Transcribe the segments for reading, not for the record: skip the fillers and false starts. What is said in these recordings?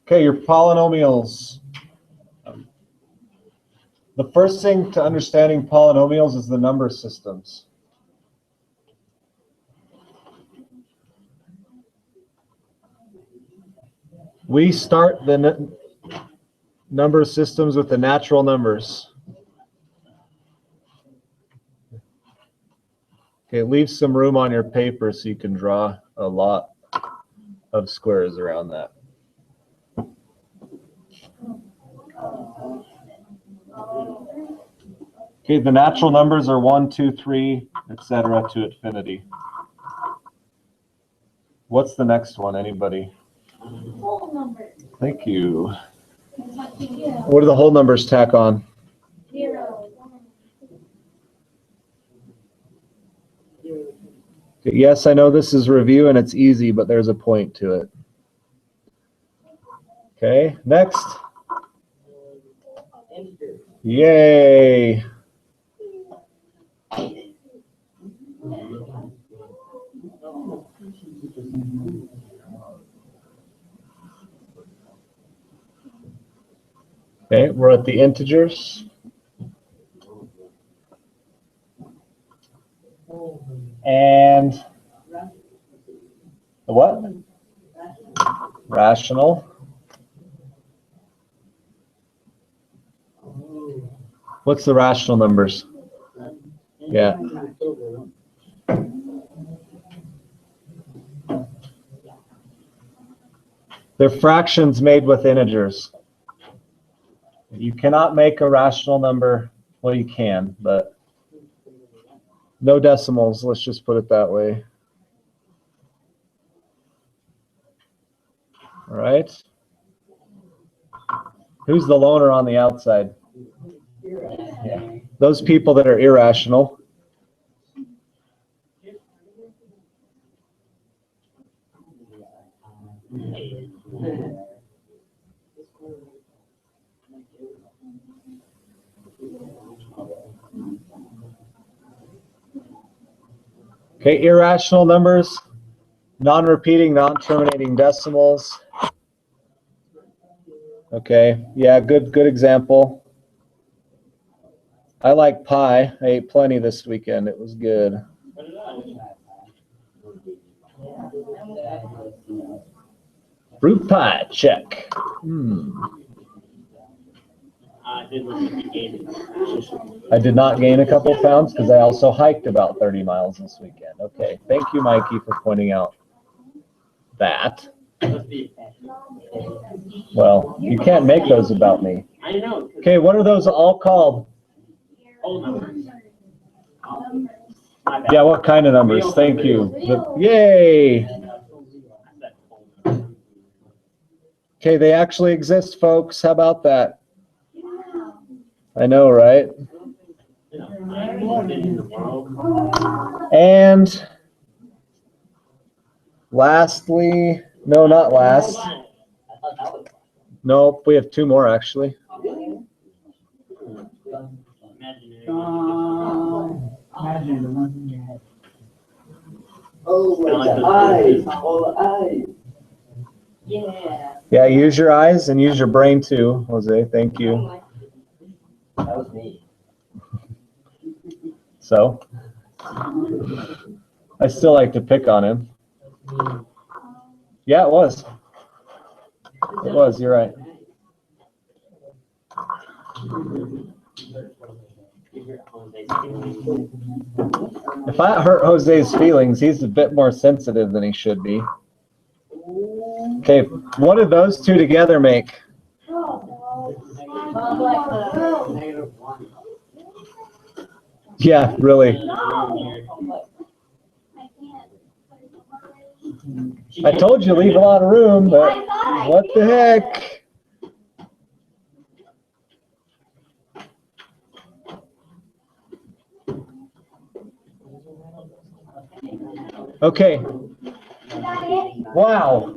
Okay, your polynomials. The first thing to understanding polynomials is the number systems. We start the number systems with the natural numbers. Okay, leave some room on your paper so you can draw a lot of squares around that. Okay, the natural numbers are 1, 2, 3, etc. to infinity. What's the next one? Anybody? Whole number. Thank you. What do the whole numbers tack on? 0. Yes, I know this is review and it's easy, but there's a point to it. Okay, next. Yay. Okay, we're at the integers. And the what? Rational. What's the rational numbers? Yeah. They're fractions made with integers. You cannot make a rational number. Well, you can, but no decimals. Let's just put it that way. All right. Who's the loner on the outside? Yeah. Those people that are irrational. Okay, irrational numbers, non-repeating, non-terminating decimals. Okay, yeah, good example. I like pie. I ate plenty this weekend. It was good. Fruit pie, check. I did not gain a couple pounds because I also hiked about 30 miles this weekend. Okay, thank you, Mikey, for pointing out that. Well, you can't make those about me. I know. Okay, what are those all called? Whole numbers. Yeah, what kind of numbers? Thank you. Yay! Okay, they actually exist, folks. How about that? I know, right? And lastly, no, not last. Nope, we have two more actually. Imagine the ones in your head. Oh, the eyes. Oh, the eyes. Yeah. Yeah, use your eyes and use your brain too, Jose. Thank you. That was me. So, I still like to pick on him. Yeah, it was. It was, you're right. If I hurt Jose's feelings, he's a bit more sensitive than he should be. Okay, what did those two together make? Yeah, really. I told you leave a lot of room, but what the heck? Okay. Wow.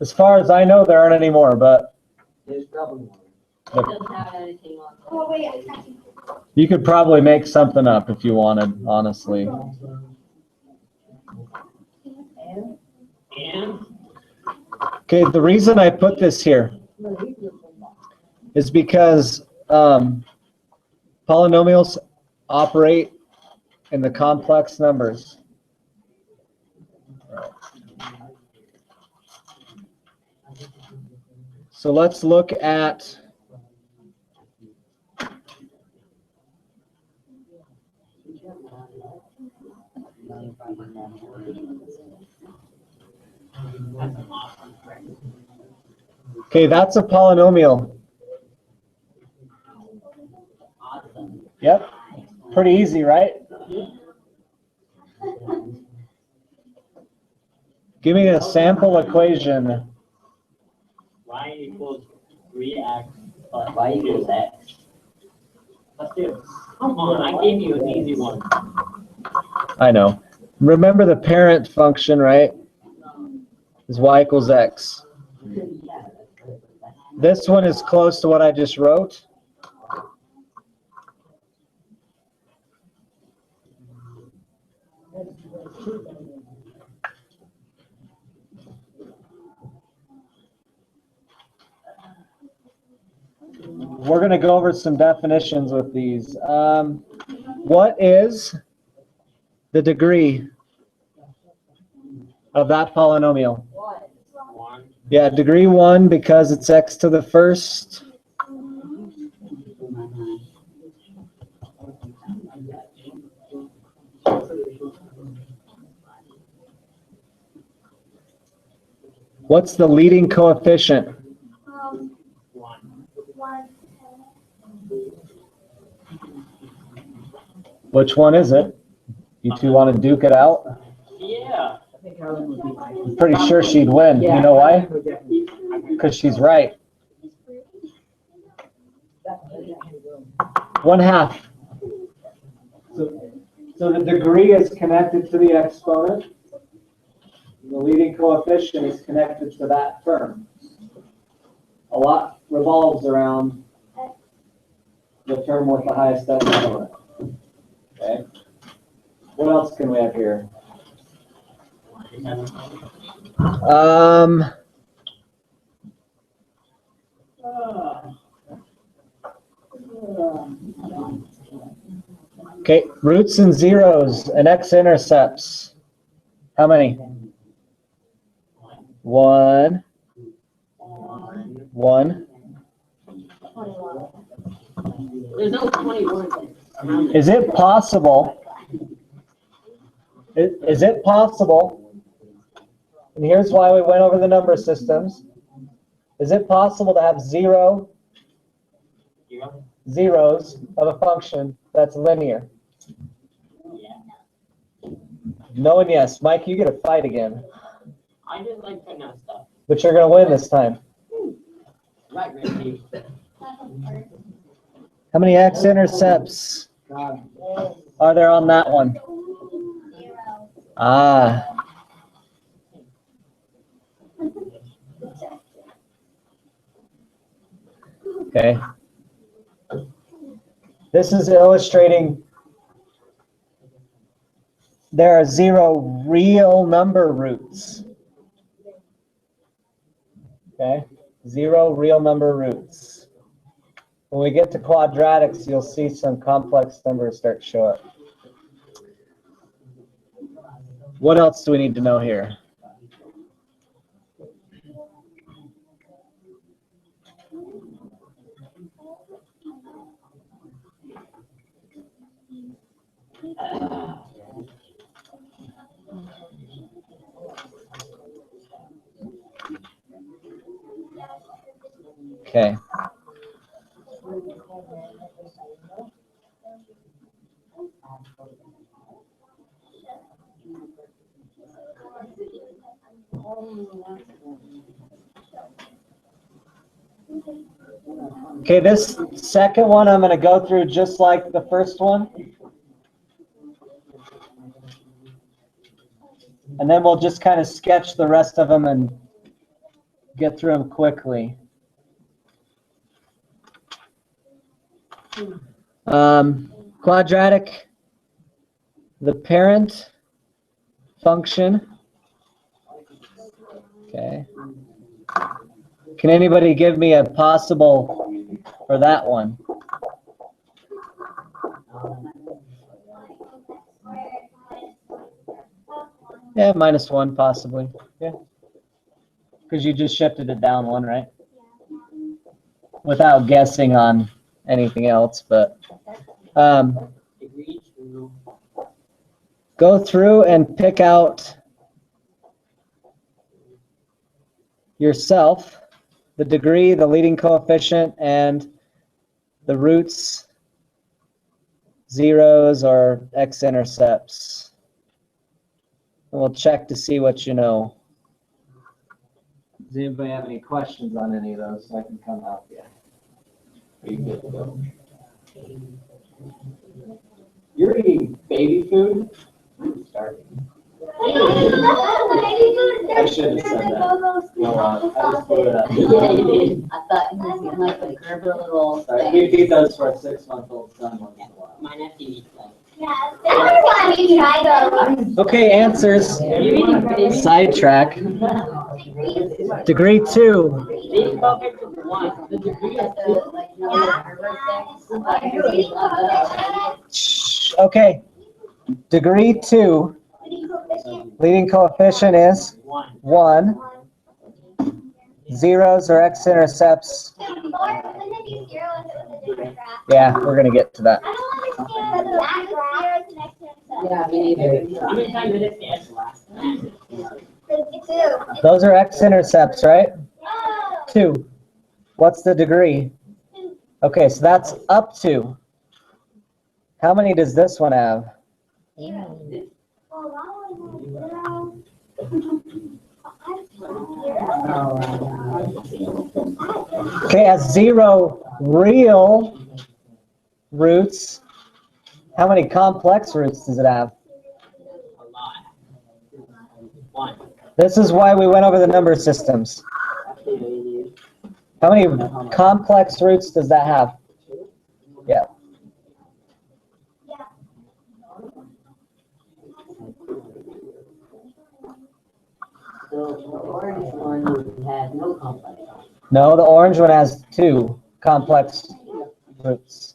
As far as I know, there aren't any more, but you could probably make something up if you wanted, honestly. Okay, the reason I put this here is because polynomials operate in the complex numbers. So let's look at okay, that's a polynomial. Yep, pretty easy, right? Give me a sample equation. Y equals 3x plus y equals x. Let's do it. Come on, I gave you an easy one. I know. Remember the parent function, right? Is y equals x. This one is close to what I just wrote. We're going to go over some definitions with these. What is the degree of that polynomial? 1. Yeah, degree 1 because it's x to the first. What's the leading coefficient? 1. 1. Which one is it? You two want to duke it out? Yeah. I'm pretty sure she'd win. You know why? Because she's right. 1/2. So the degree is connected to the exponent. The leading coefficient is connected to that term. A lot revolves around the term with the highest exponent. Okay. What else can we have here? Okay, roots and zeros and x-intercepts. How many? 1. 1. There's no 21. Is it possible? Is it possible? And here's why we went over the number systems. Is it possible to have 0 zeros of a function that's linear? No and yes. Mike, you get a fight again. I just like putting out stuff. But you're going to win this time. Right, Ricky. How many x-intercepts are there on that one? 0. Ah. Okay. This is illustrating there are 0 real number roots. Okay? 0 real number roots. When we get to quadratics, you'll see some complex numbers start to show up. What else do we need to know here? Okay. Okay, this second one I'm going to go through just like the first one. And then we'll just kind of sketch the rest of them and get through them quickly. Quadratic, the parent function. Okay. Can anybody give me a possible for that one? Yeah, -1 possibly. Yeah. Because you just shifted it down one, right? Without guessing on anything else, but go through and pick out yourself the degree, the leading coefficient, and the roots, zeros, or x-intercepts. And we'll check to see what you know. Does anybody have any questions on any of those? So I can come help you. Are you good to go? You're eating baby food? I'm starving. I should have said that. No, I just put it up. Yeah, you did. I thought you was getting like a curve a little. Sorry, we feed those for a 6-month-old son once in a while. My nephew eats them. Okay, answers. Sidetrack. Degree 2. Okay. Degree 2. Leading coefficient is 1. Zeros or x-intercepts. Yeah, we're going to get to that. Yeah, me neither. How many times did it guess last time? Those are x-intercepts, right? 2. What's the degree? Okay, so that's up to. How many does this one have? Okay, has 0 real roots. How many complex roots does it have? A lot. 1. This is why we went over the number systems. How many complex roots does that have? Yeah. So the orange one has no complex. No, the orange one has 2 complex roots.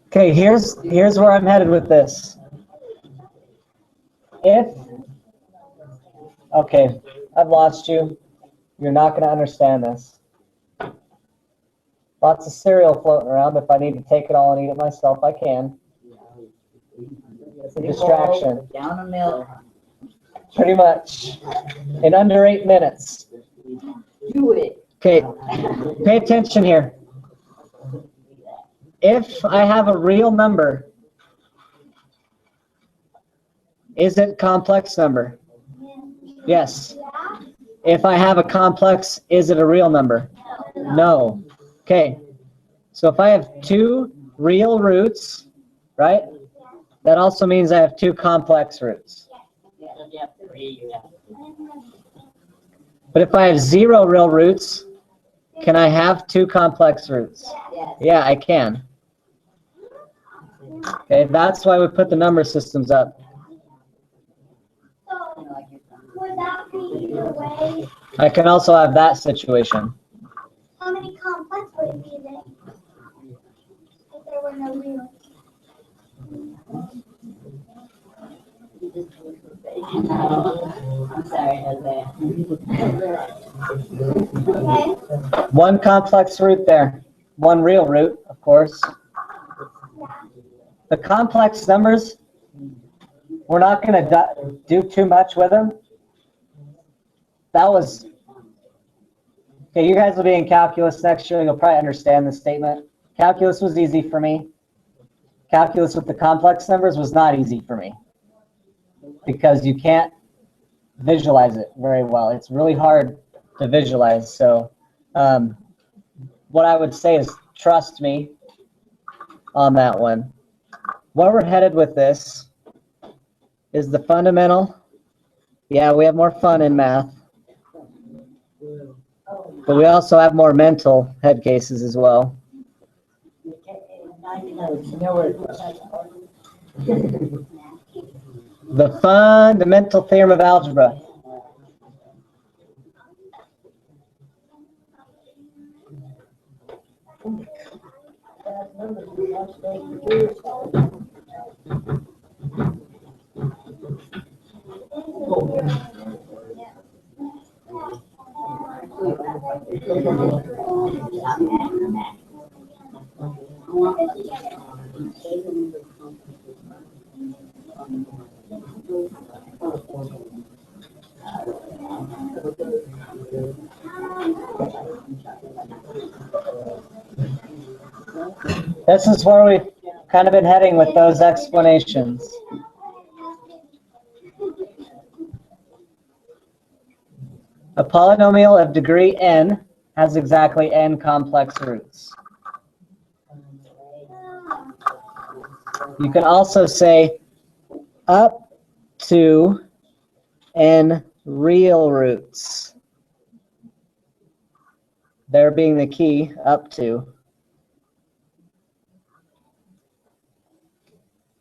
Okay, here's where I'm headed with this. Okay, I've lost you. You're not going to understand this. Lots of cereal floating around. If I need to take it all and eat it myself, I can. It's a distraction. Down a milk. Pretty much. In under 8 minutes. Do it. Okay, pay attention here. If I have a real number, is it a complex number? Yes. If I have a complex, is it a real number? No. Okay, so if I have 2 real roots, right, that also means I have 2 complex roots. But if I have 0 real roots, can I have 2 complex roots? Yeah, I can. Okay, that's why we put the number systems up. Would that be either way? I can also have that situation. How many complex would it be then? If there were no real? I'm sorry, Jose. Okay. 1 complex root there. 1 real root, of course. The complex numbers, we're not going to do too much with them. That was, okay, you guys will be in calculus next year. You'll probably understand this statement. Calculus was easy for me. Calculus with the complex numbers was not easy for me because you can't visualize it very well. It's really hard to visualize. So what I would say is trust me on that one. Where we're headed with this is the fundamental. Yeah, we have more fun in math. But we also have more mental head cases as well. The fundamental theorem of algebra. This is where we've kind of been heading with those explanations. A polynomial of degree n has exactly n complex roots. You can also say up to n real roots. There being the key, up to.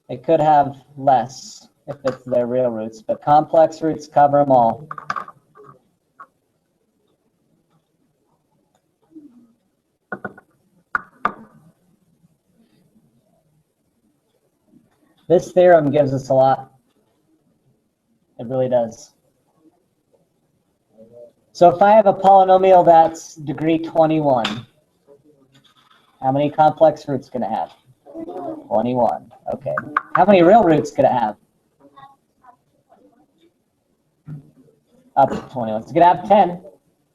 It could have less if it's their real roots, but complex roots cover them all. This theorem gives us a lot. It really does. So if I have a polynomial that's degree 21, how many complex roots can it have? 21. Okay. How many real roots could it have? Up to 21. So it could have 10.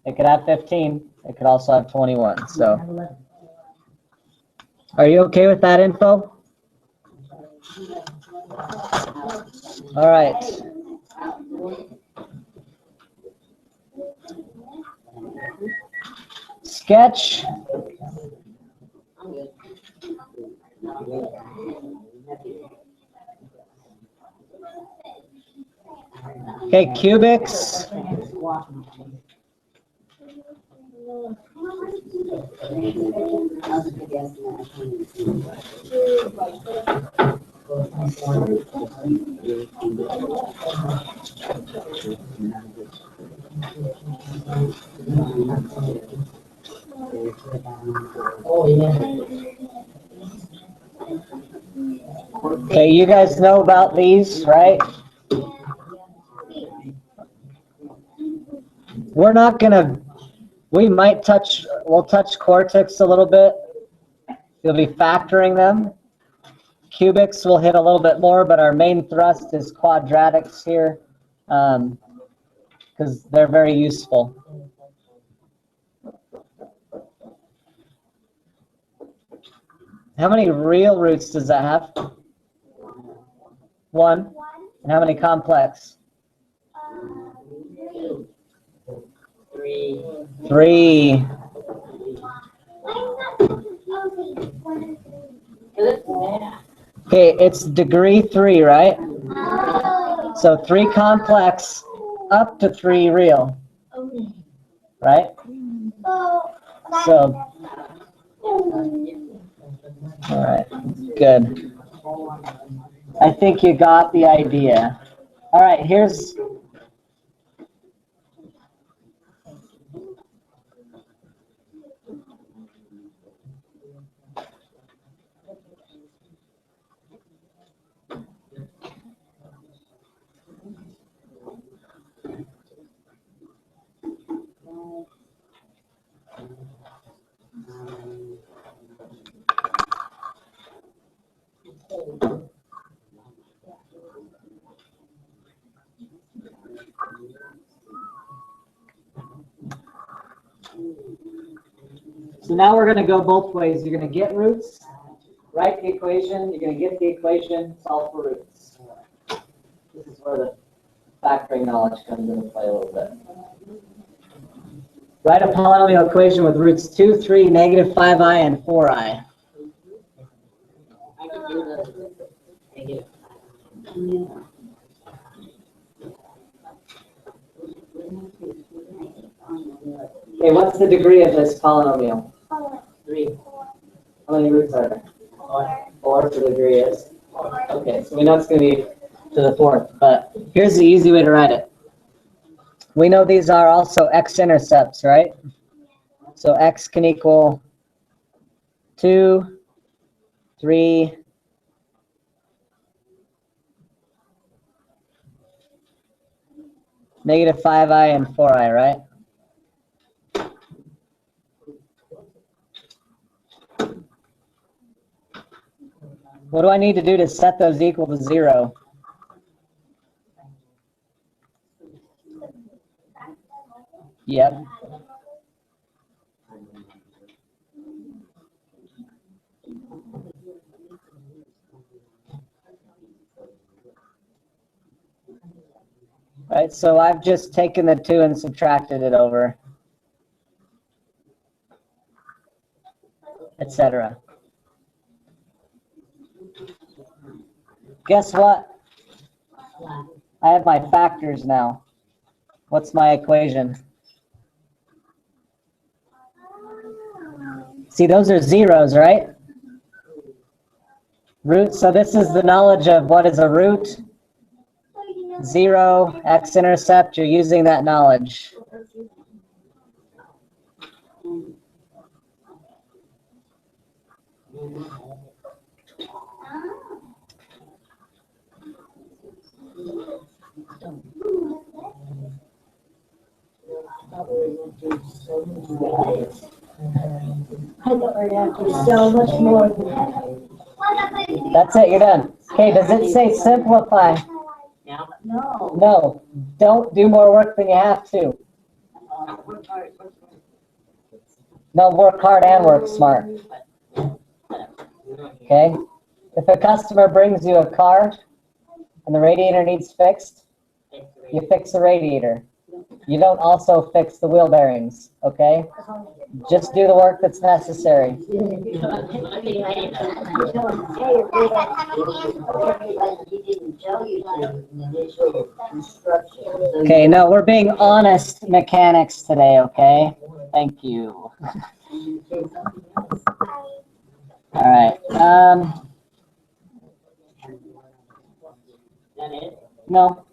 It could have 15. It could also have 21. So, are you okay with that info? All right. Sketch. Okay, cubics. Okay, you guys know about these, right? We're not gonna, we'll touch cortex a little bit. You'll be factoring them. Cubics will hit a little bit more, but our main thrust is quadratics here, because they're very useful. How many real roots does that have? 1. And how many complex? 3. Okay, it's degree 3, right? So 3 complex up to 3 real, right? So, all right, good. I think you got the idea. All right, here's so now we're going to go both ways. You're going to get roots, write the equation, you're going to get the equation, solve for roots. This is where the factoring knowledge comes into play a little bit. Write a polynomial equation with roots 2, 3, negative 5i, and 4i. Okay, what's the degree of this polynomial? 3. How many roots are there? 4, so the degree is? Okay, so we know it's going to be to the fourth. But here's the easy way to write it. We know these are also x-intercepts, right? So x can equal 2, 3, negative 5i, and 4i, right? What do I need to do to set those equal to 0? Yep. Right, so I've just taken the 2 and subtracted it over, etc. Guess what? I have my factors now. What's my equation? See, those are zeros, right? Root, so this is the knowledge of what is a root. 0, x-intercept, you're using that knowledge. So much more. That's it, you're done. Okay, does it say simplify? No. No, don't do more work than you have to. No, work hard and work smart. Okay? If a customer brings you a car and the radiator needs fixed, you fix the radiator. You don't also fix the wheel bearings, okay? Just do the work that's necessary. Okay, no, we're being honest mechanics today, okay? Thank you. All right. No.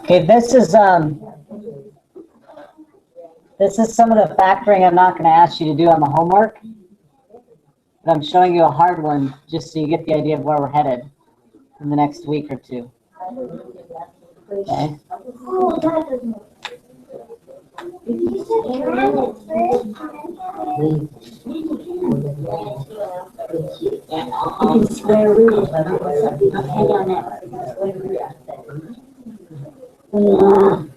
Okay, this is some of the factoring I'm not going to ask you to do on the homework. But I'm showing you a hard one just so you get the idea of where we're headed in the next week or two. Okay. Square root. Hang on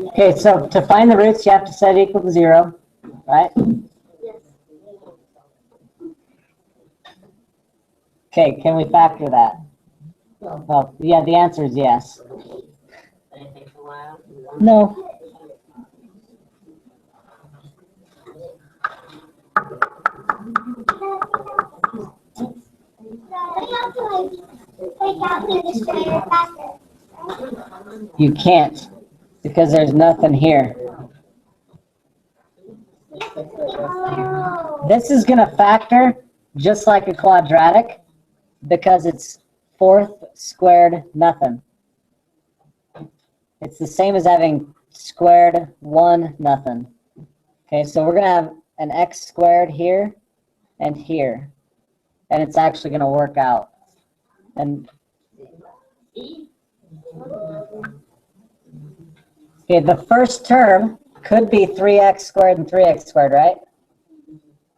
Okay, so to find the roots, you have to set it equal to 0, right? Okay, can we factor that? Well, yeah, the answer is yes. No. You can't, because there's nothing here. This is going to factor just like a quadratic because it's fourth squared nothing. It's the same as having squared 1 nothing. Okay, so we're going to have an x squared here and here. And it's actually going to work out. And Okay, the first term could be 3x squared and 3x squared, right?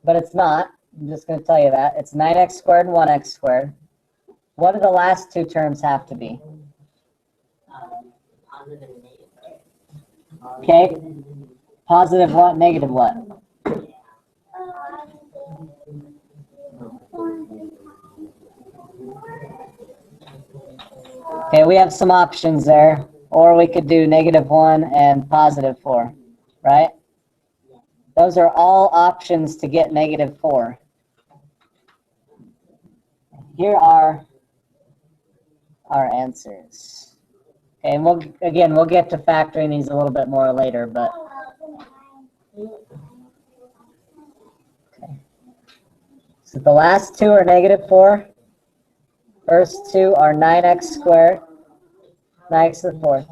But it's not. I'm just going to tell you that. It's 9x squared and 1x squared. What do the last two terms have to be? Positive and negative. Okay. Positive what, negative what? Okay, we have some options there. Or we could do -1 and +4, right? Those are all options to get -4. Here are our answers. Okay, and we'll get to factoring these a little bit more later, but okay. So the last two are -4. First two are 9x squared, 9x to the 4th.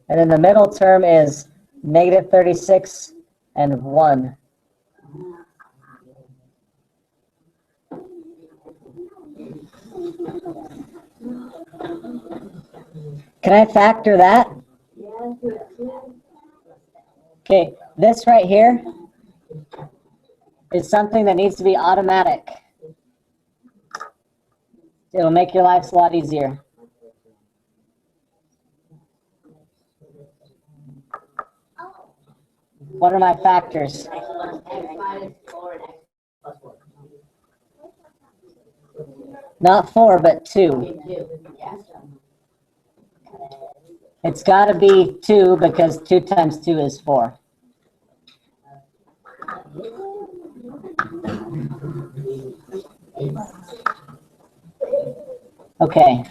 And then the middle term is -36 and 1. Can I factor that? Okay, this right here is something that needs to be automatic. It'll make your lives a lot easier. What are my factors? X minus 4 and x plus 4. Not 4, but 2. 2. Yeah. It's got to be 2 because 2 times 2 is 4. Okay.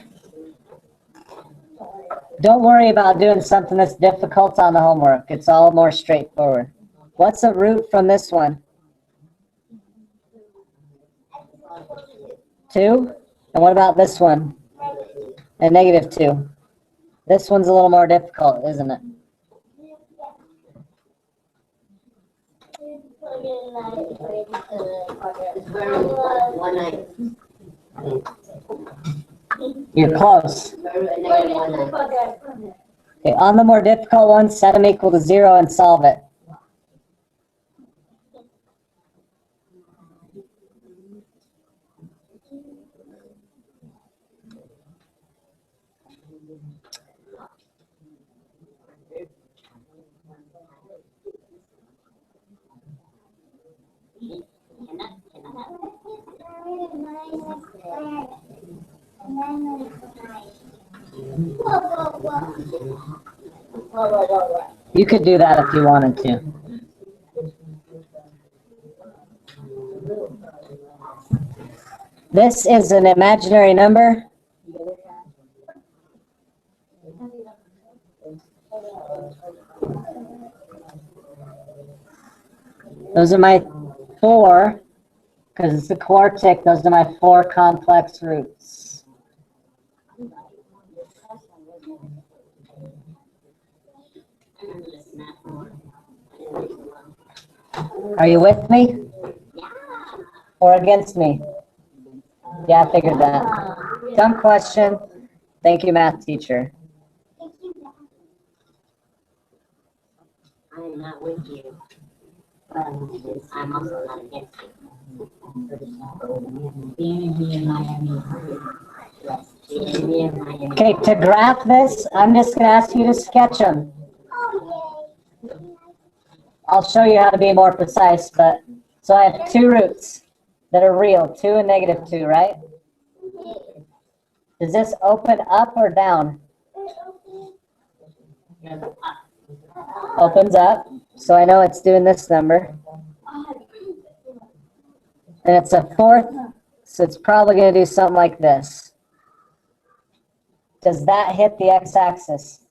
Don't worry about doing something that's difficult on the homework. It's all more straightforward. What's a root from this one? 2? And what about this one? And -2. This one's a little more difficult, isn't it? It's very 1/9. You're close. Very -1/9. Okay, on the more difficult one, set them equal to 0 and solve it. You could do that if you wanted to. This is an imaginary number. Those are my 4, because it's a quartic, those are my 4 complex roots. Are you with me? Or against me? Yeah, I figured that. Dumb question. Thank you, math teacher. I am not with you. But I'm also not against you. Okay, to graph this, I'm just going to ask you to sketch them. I'll show you how to be more precise, but so I have 2 roots that are real, 2 and -2, right? Does this open up or down? Opens up, so I know it's doing this number. And it's a 4th, so it's probably going to do something like this. Does that hit the x-axis?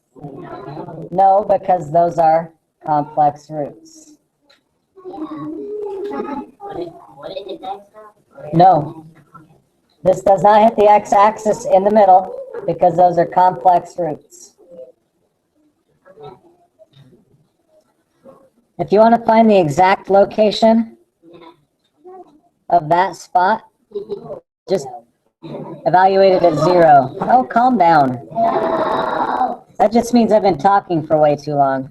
No, because those are complex roots. No. This does not hit the x-axis in the middle because those are complex roots. If you want to find the exact location of that spot, just Evaluated at 0. Oh, calm down. That just means I've been talking for way too long.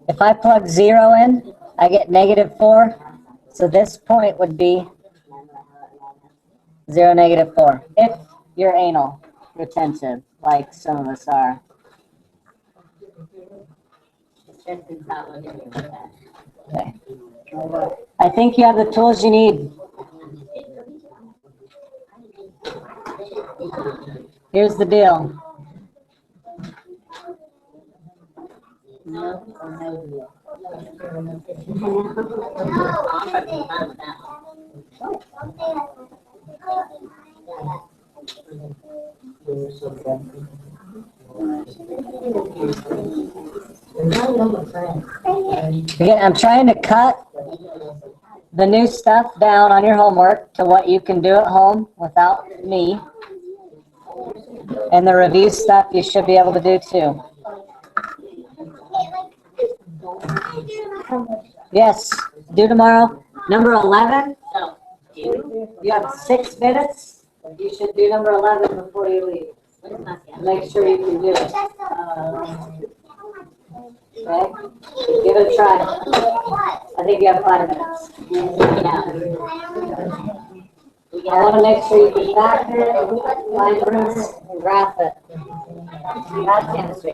If I plug 0 in, I get -4. So this point would be 0, -4. If you're anal retentive, like some of us are. Okay. I think you have the tools you need. Here's the deal. Again, I'm trying to cut the new stuff down on your homework to what you can do at home without me. And the review stuff you should be able to do too. Yes, do tomorrow. Number 11. You have 6 minutes. You should do number 11 before you leave. Make sure you can do it. Okay? Give it a try. I think you have 5 minutes. I want to make sure you can factor it, find roots, and graph it. That's chemistry.